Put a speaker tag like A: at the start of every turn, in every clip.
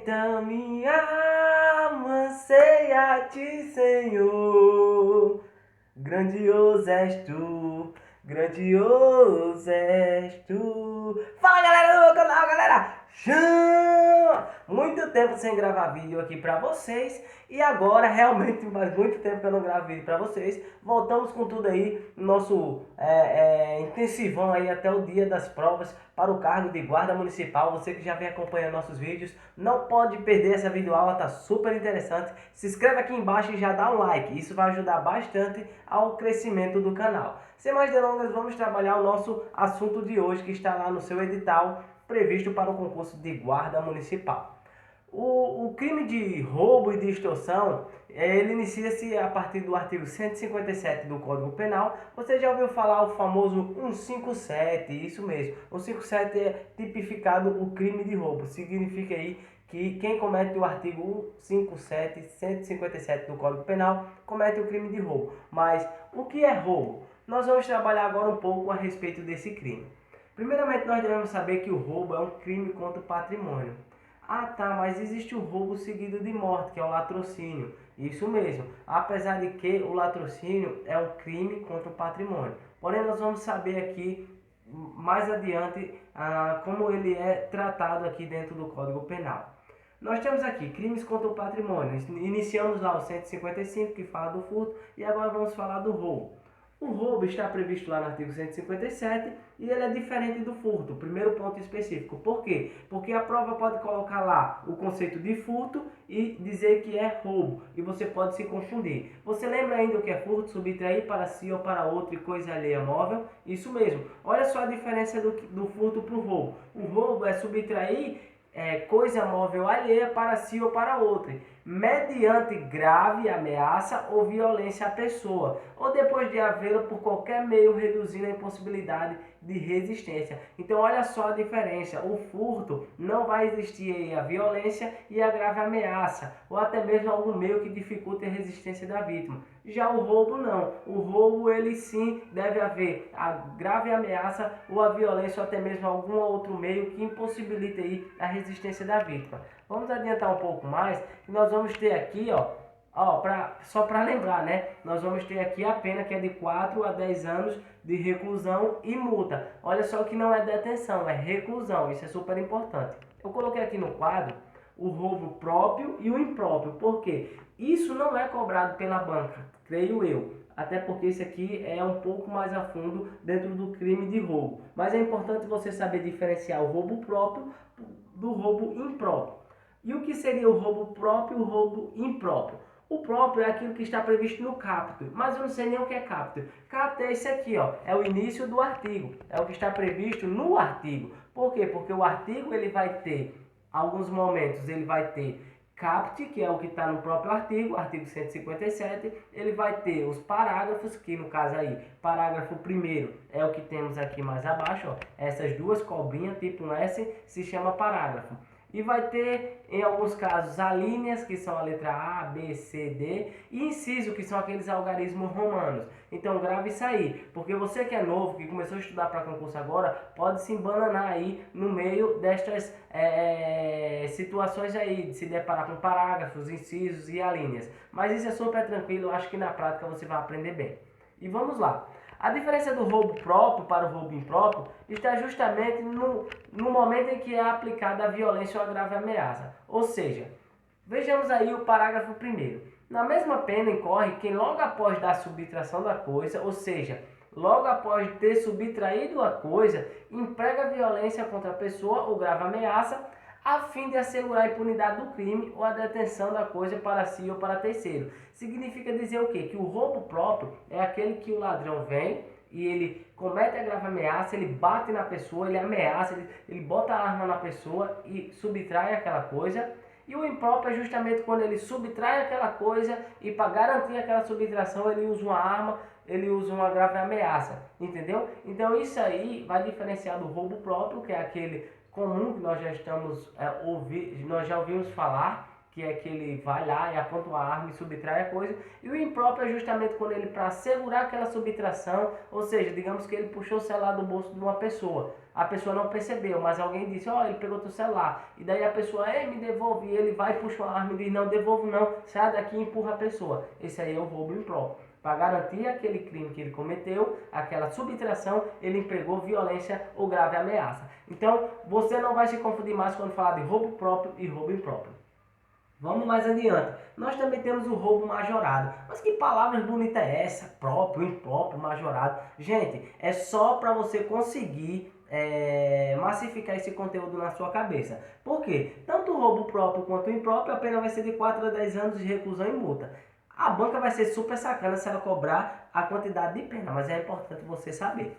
A: Então minha alma anseia a ti, Senhor. Grandioso és tu, grandioso és tu. Fala galera do meu canal, galera! Chama! Muito tempo sem gravar vídeo aqui pra vocês. E agora, realmente, faz muito tempo que eu não gravo vídeo pra vocês. Voltamos com tudo aí, nosso intensivão aí até o dia das provas para o cargo de guarda municipal. Você que já vem acompanhando nossos vídeos, não pode perder essa videoaula, tá super interessante. Se inscreve aqui embaixo e já dá um like, isso vai ajudar bastante ao crescimento do canal. Sem mais delongas, vamos trabalhar o nosso assunto de hoje, que está lá no seu edital, previsto para o concurso de guarda municipal. O crime de roubo e de extorsão, ele inicia-se a partir do artigo 157 do Código Penal. Você já ouviu falar o famoso 157, isso mesmo. O 157 é tipificado o crime de roubo. Significa aí que quem comete o artigo 157, 157 do Código Penal comete o crime de roubo. Mas o que é roubo? Nós vamos trabalhar agora um pouco a respeito desse crime. Primeiramente, nós devemos saber que o roubo é um crime contra o patrimônio. Ah tá, mas existe o roubo seguido de morte, que é o latrocínio. Isso mesmo, apesar de que o latrocínio é um crime contra o patrimônio. Porém, nós vamos saber aqui, mais adiante, como ele é tratado aqui dentro do Código Penal. Nós temos aqui crimes contra o patrimônio. Iniciamos lá o 155, que fala do furto, e agora vamos falar do roubo. O roubo está previsto lá no artigo 157 e ele é diferente do furto. Primeiro ponto específico. Por quê? Porque a prova pode colocar lá o conceito de furto e dizer que é roubo. E você pode se confundir. Você lembra ainda o que é furto? Subtrair para si ou para outro e coisa alheia móvel? Isso mesmo. Olha só a diferença do furto para o roubo. O roubo é subtrair coisa móvel alheia para si ou para outra, mediante grave ameaça ou violência à pessoa, ou depois de havê-la por qualquer meio reduzindo a impossibilidade de resistência. Então olha só a diferença, o furto não vai existir aí a violência e a grave ameaça, ou até mesmo algum meio que dificulte a resistência da vítima. Já o roubo não, o roubo ele sim deve haver a grave ameaça ou a violência ou até mesmo algum outro meio que impossibilite aí a resistência da vítima. Vamos adiantar um pouco mais, que nós vamos ter aqui, só para lembrar, né? Nós vamos ter aqui a pena que é de 4 a 10 anos de reclusão e multa. Olha só que não é detenção, é reclusão, isso é super importante. Eu coloquei aqui no quadro o roubo próprio e o impróprio. Por quê? Isso não é cobrado pela banca, creio eu. Até porque isso aqui é um pouco mais a fundo dentro do crime de roubo. Mas é importante você saber diferenciar o roubo próprio do roubo impróprio. E o que seria o roubo próprio e o roubo impróprio? O próprio é aquilo que está previsto no caput, mas eu não sei nem o que é caput. Caput é esse aqui, é o início do artigo, é o que está previsto no artigo. Por quê? Porque o artigo ele vai ter, alguns momentos ele vai ter caput, que é o que está no próprio artigo 157, ele vai ter os parágrafos, que no caso aí, parágrafo primeiro é o que temos aqui mais abaixo, essas duas cobrinhas tipo um S se chama parágrafo. E vai ter, em alguns casos, alíneas, que são a letra A, B, C, D, e inciso, que são aqueles algarismos romanos. Então grave isso aí, porque você que é novo, que começou a estudar para concurso agora, pode se embananar aí no meio destas situações aí, de se deparar com parágrafos, incisos e alíneas. Mas isso é super tranquilo, eu acho que na prática você vai aprender bem. E vamos lá. A diferença do roubo próprio para o roubo impróprio está justamente no momento em que é aplicada a violência ou a grave ameaça. Ou seja, vejamos aí o parágrafo primeiro. Na mesma pena incorre quem logo após dar subtração da coisa, ou seja, logo após ter subtraído a coisa, emprega violência contra a pessoa ou grave ameaça, a fim de assegurar a impunidade do crime ou a detenção da coisa para si ou para terceiro. Significa dizer o quê? Que o roubo próprio é aquele que o ladrão vem e ele comete a grave ameaça, ele bate na pessoa, ele ameaça, ele bota a arma na pessoa e subtrai aquela coisa. E o impróprio é justamente quando ele subtrai aquela coisa e para garantir aquela subtração ele usa uma arma, ele usa uma grave ameaça, entendeu? Então isso aí vai diferenciar do roubo próprio, que é aquele comum que nós já ouvimos falar, que é que ele vai lá e aponta uma arma e subtrai a coisa. E o impróprio é justamente quando ele, para segurar aquela subtração, ou seja, digamos que ele puxou o celular do bolso de uma pessoa. A pessoa não percebeu, mas alguém disse, ó, ele pegou teu celular. E daí a pessoa, me devolve. E ele vai, puxa uma arma e diz, não, devolvo não, sai daqui e empurra a pessoa. Esse aí é o roubo impróprio. Para garantir aquele crime que ele cometeu, aquela subtração, ele empregou violência ou grave ameaça. Então, você não vai se confundir mais quando falar de roubo próprio e roubo impróprio. Vamos mais adiante. Nós também temos o roubo majorado. Mas que palavra bonita é essa? Próprio, impróprio, majorado. Gente, é só para você conseguir massificar esse conteúdo na sua cabeça. Por quê? Tanto o roubo próprio quanto o impróprio, a pena vai ser de 4 a 10 anos de reclusão e multa. A banca vai ser super sacana se ela cobrar a quantidade de pena, mas é importante você saber.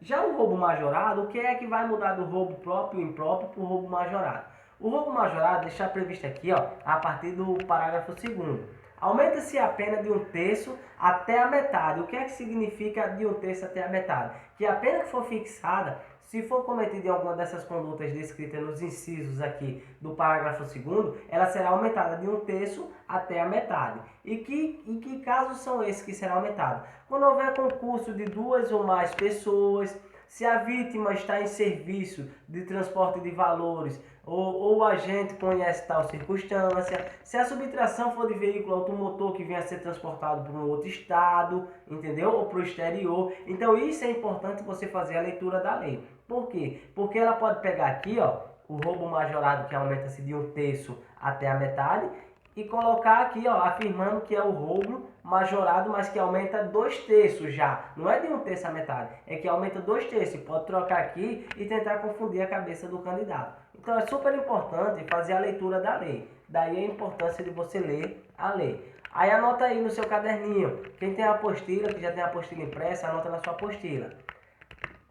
A: Já o roubo majorado, o que é que vai mudar do roubo próprio e impróprio para o roubo majorado? O roubo majorado deixa previsto aqui, ó, a partir do parágrafo 2º. Aumenta-se a pena de 1/3 até a metade. O que é que significa de 1/3 até a metade? Que a pena que for fixada, se for cometida em alguma dessas condutas descritas nos incisos aqui do parágrafo 2º, ela será aumentada de 1/3 até a metade. E que casos são esses que será aumentado? Quando houver concurso de 2 ou mais pessoas, se a vítima está em serviço de transporte de valores ou o agente conhece tal circunstância, se a subtração for de veículo automotor que venha a ser transportado para um outro estado, entendeu? Ou para o exterior. Então isso é importante você fazer a leitura da lei. Por quê? Porque ela pode pegar aqui, ó, o roubo majorado que aumenta-se de 1/3 até a metade e colocar aqui, ó, afirmando que é o roubo majorado, mas que aumenta 2/3 já. Não é de 1/3 a metade, é que aumenta 2/3. Pode trocar aqui e tentar confundir a cabeça do candidato. Então é super importante fazer a leitura da lei. Daí a importância de você ler a lei. Aí anota aí no seu caderninho. Quem tem a apostila, que já tem a apostila impressa, anota na sua apostila.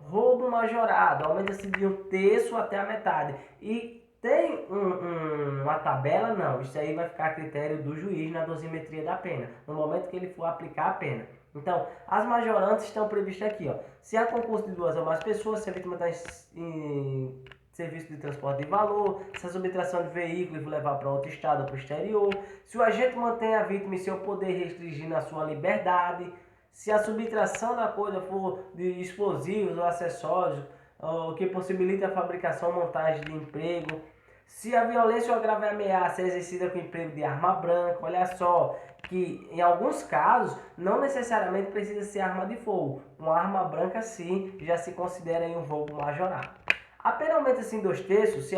A: Roubo majorado, aumenta-se de 1/3 até a metade. E tem uma tabela? Não, isso aí vai ficar a critério do juiz na dosimetria da pena, no momento que ele for aplicar a pena. Então, as majorantes estão previstas aqui, ó. Se há concurso de 2 ou mais pessoas, se a vítima está em serviço de transporte de valor, se a subtração de veículo e levar para outro estado ou para o exterior, se o agente mantém a vítima em seu poder restringindo a sua liberdade, se a subtração da coisa for de explosivos ou acessórios, que possibilita a fabricação ou montagem de emprego, se a violência ou a grave ameaça é exercida com emprego de arma branca. Olha só que em alguns casos não necessariamente precisa ser arma de fogo. Uma arma branca sim já se considera um roubo majorado. A pena aumenta-se em 2/3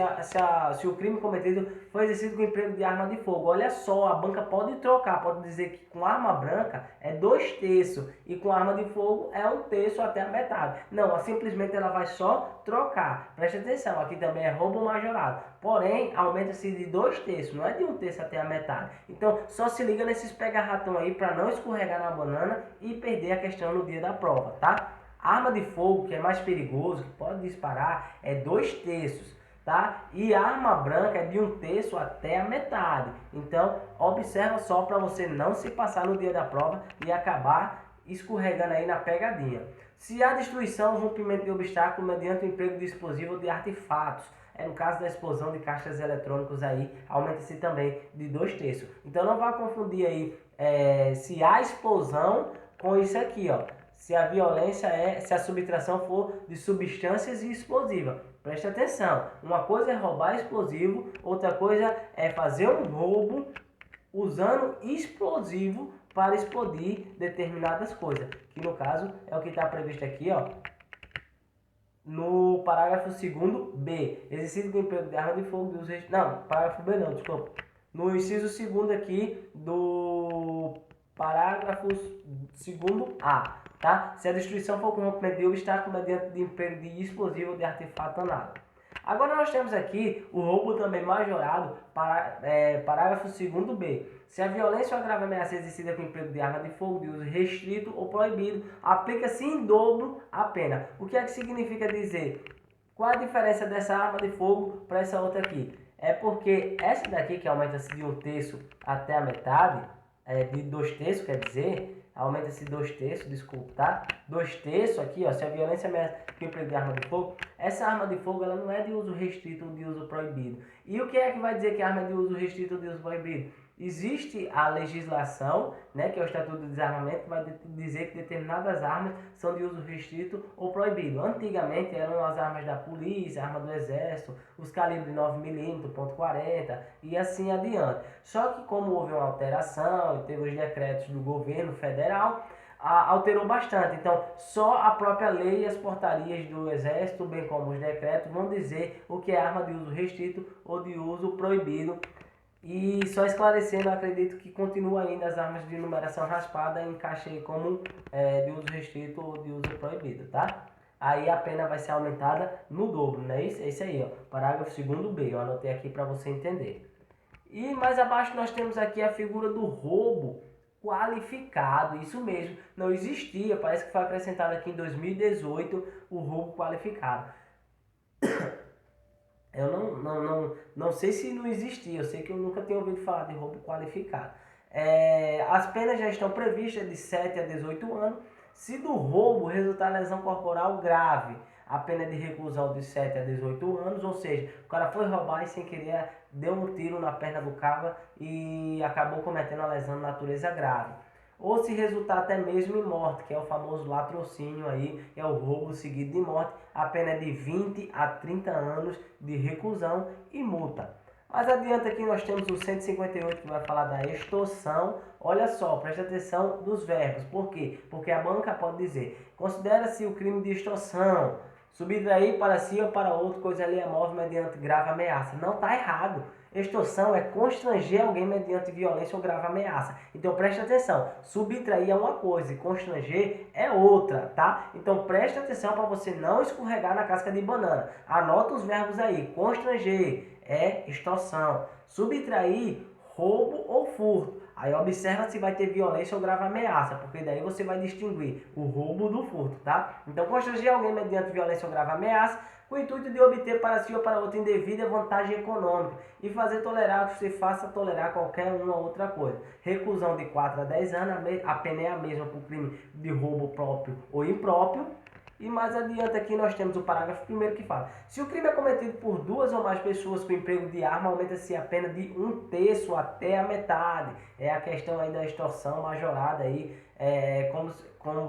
A: se o crime cometido foi exercido com emprego de arma de fogo. Olha só, a banca pode trocar, pode dizer que com arma branca é 2/3 e com arma de fogo é 1/3 até a metade. Não, simplesmente ela vai só trocar. Preste atenção, aqui também é roubo majorado. Porém, aumenta-se de 2/3, não é de 1/3 até a metade. Então, só se liga nesses pega-ratão aí para não escorregar na banana e perder a questão no dia da prova, tá? Arma de fogo, que é mais perigoso, que pode disparar, é 2/3, tá? E a arma branca é de 1/3 até a metade. Então, observa só para você não se passar no dia da prova e acabar escorregando aí na pegadinha. Se há destruição ou rompimento de obstáculo mediante o emprego de explosivo ou de artefatos, no caso da explosão de caixas eletrônicos aí, aumenta-se também de 2/3. Então, não vá confundir aí se há explosão com isso aqui, ó. Se a violência se a subtração for de substâncias e explosiva. Preste atenção, uma coisa é roubar explosivo, outra coisa é fazer um roubo usando explosivo para explodir determinadas coisas. Que no caso é o que está previsto aqui, ó, no parágrafo 2º B. Exercício com emprego de arma de fogo de uso... Não, parágrafo B não, desculpa. No inciso 2º aqui do parágrafo 2º A. Tá? Se a destruição for com rompimento de obstáculo mediante de emprego de explosivo ou de artefato análogo. Agora nós temos aqui o roubo também majorado, parágrafo 2º B. Se a violência ou a grave ameaça é exercida com emprego de arma de fogo de uso restrito ou proibido, aplica-se em dobro a pena. O que é que significa dizer? Qual a diferença dessa arma de fogo para essa outra aqui? É porque essa daqui, que aumenta-se de 1/3 até a metade, de 2/3, quer dizer, aumenta-se 2/3, desculpa, tá? 2/3 aqui, ó, se a violência é maior que o emprego de arma de fogo, essa arma de fogo ela não é de uso restrito ou de uso proibido. E o que é que vai dizer que a arma é de uso restrito ou de uso proibido? Existe a legislação, né, que é o Estatuto do Desarmamento, que vai dizer que determinadas armas são de uso restrito ou proibido. Antigamente eram as armas da polícia, arma do exército, os calibres 9mm, .40 e assim adiante. Só que como houve uma alteração e teve os decretos do governo federal, alterou bastante. Então, só a própria lei e as portarias do Exército, bem como os decretos, vão dizer o que é arma de uso restrito ou de uso proibido. E só esclarecendo, acredito que continua ainda as armas de numeração raspada em caixa aí como de uso restrito ou de uso proibido, tá? Aí a pena vai ser aumentada no dobro, né? Isso, é isso aí, ó. Parágrafo 2º B, eu anotei aqui para você entender. E mais abaixo nós temos aqui a figura do roubo qualificado, isso mesmo, não existia, parece que foi acrescentado aqui em 2018 o roubo qualificado. Eu não sei se não existia, eu sei que eu nunca tinha ouvido falar de roubo qualificado. As penas já estão previstas de 7 a 18 anos. Se do roubo resultar lesão corporal grave, a pena é de reclusão de 7 a 18 anos, ou seja, o cara foi roubar e sem querer deu um tiro na perna do cabo e acabou cometendo a lesão de natureza grave. Ou se resultar até mesmo em morte, que é o famoso latrocínio aí, é o roubo seguido de morte, a pena é de 20 a 30 anos de reclusão e multa. Mais adiante aqui nós temos o 158 que vai falar da extorsão. Olha só, presta atenção dos verbos. Por quê? Porque a banca pode dizer, considera-se o crime de extorsão, subtrair para si ou para outro coisa alheia mediante grave ameaça. Não está errado. Extorsão é constranger alguém mediante violência ou grave ameaça. Então preste atenção, subtrair é uma coisa e constranger é outra, tá? Então preste atenção para você não escorregar na casca de banana. Anota os verbos aí, constranger é extorsão, subtrair, roubo ou furto. Aí observa se vai ter violência ou grave ameaça, porque daí você vai distinguir o roubo do furto, tá? Então constranger alguém mediante violência ou grave ameaça, com o intuito de obter para si ou para outro indevida vantagem econômica e fazer tolerar que você faça tolerar qualquer uma outra coisa. Reclusão de 4 a 10 anos, a pena é a mesma para o crime de roubo próprio ou impróprio. E mais adiante aqui nós temos o parágrafo 1º que fala: se o crime é cometido por 2 ou mais pessoas com emprego de arma, aumenta-se a pena de 1/3 até a metade. É a questão aí da extorsão majorada aí,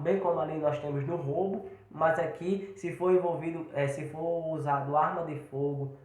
A: bem como ali nós temos no roubo, mas aqui se for envolvido, se for usado arma de fogo,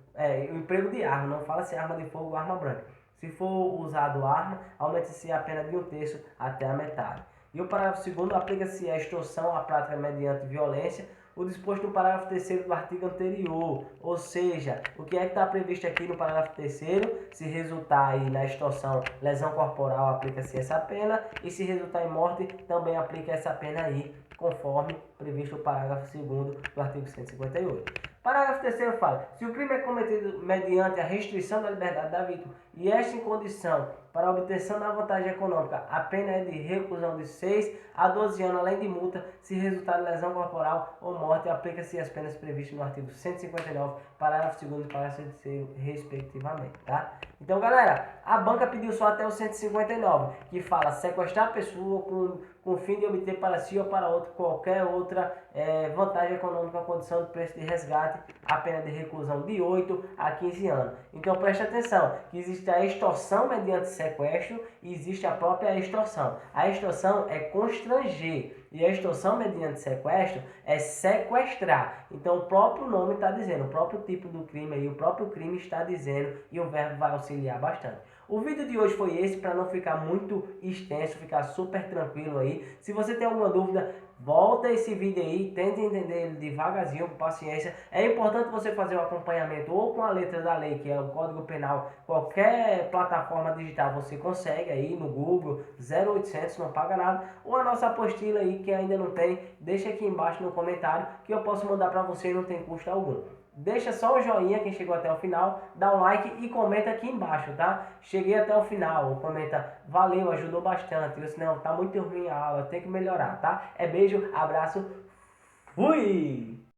A: o emprego de arma, não fala se é arma de fogo ou arma branca. Se for usado arma, aumenta-se a pena de 1/3 até a metade. E o parágrafo 2º aplica-se a extorsão à prática mediante violência, o disposto no parágrafo 3º do artigo anterior. Ou seja, o que é que está previsto aqui no parágrafo 3º? Se resultar aí na extorsão lesão corporal, aplica-se essa pena. E se resultar em morte, também aplica essa pena aí, conforme previsto no parágrafo 2º do artigo 158. Parágrafo 3º fala: se o crime é cometido mediante a restrição da liberdade da vítima e esta em condição para a obtenção da vantagem econômica, a pena é de reclusão de 6 a 12 anos, além de multa, se resultar de lesão corporal ou morte, aplica-se as penas previstas no artigo 159, parágrafo 2º e parágrafo 3º, respectivamente, tá? Então, galera, a banca pediu só até o 159, que fala sequestrar a pessoa com o fim de obter para si ou para outro qualquer outra vantagem econômica com condição de preço de resgate, a pena de reclusão de 8 a 15 anos. Então preste atenção, que existe a extorsão mediante sequestro e existe a própria extorsão. A extorsão é constranger e a extorsão mediante sequestro é sequestrar. Então o próprio nome está dizendo, o próprio tipo do crime aí, o próprio crime está dizendo e o verbo vai auxiliar bastante. O vídeo de hoje foi esse, para não ficar muito extenso, ficar super tranquilo aí. Se você tem alguma dúvida, volta esse vídeo aí, tenta entender ele devagarzinho, com paciência. É importante você fazer o acompanhamento ou com a letra da lei, que é o Código Penal. Qualquer plataforma digital você consegue aí no Google, 0800, não paga nada. Ou a nossa apostila aí, que ainda não tem, deixa aqui embaixo no comentário, que eu posso mandar para você e não tem custo algum. Deixa só o joinha quem chegou até o final, dá um like e comenta aqui embaixo, tá? Cheguei até o final, comenta, valeu, ajudou bastante, ou senão tá muito ruim a aula, tem que melhorar, tá? Beijo, abraço, fui!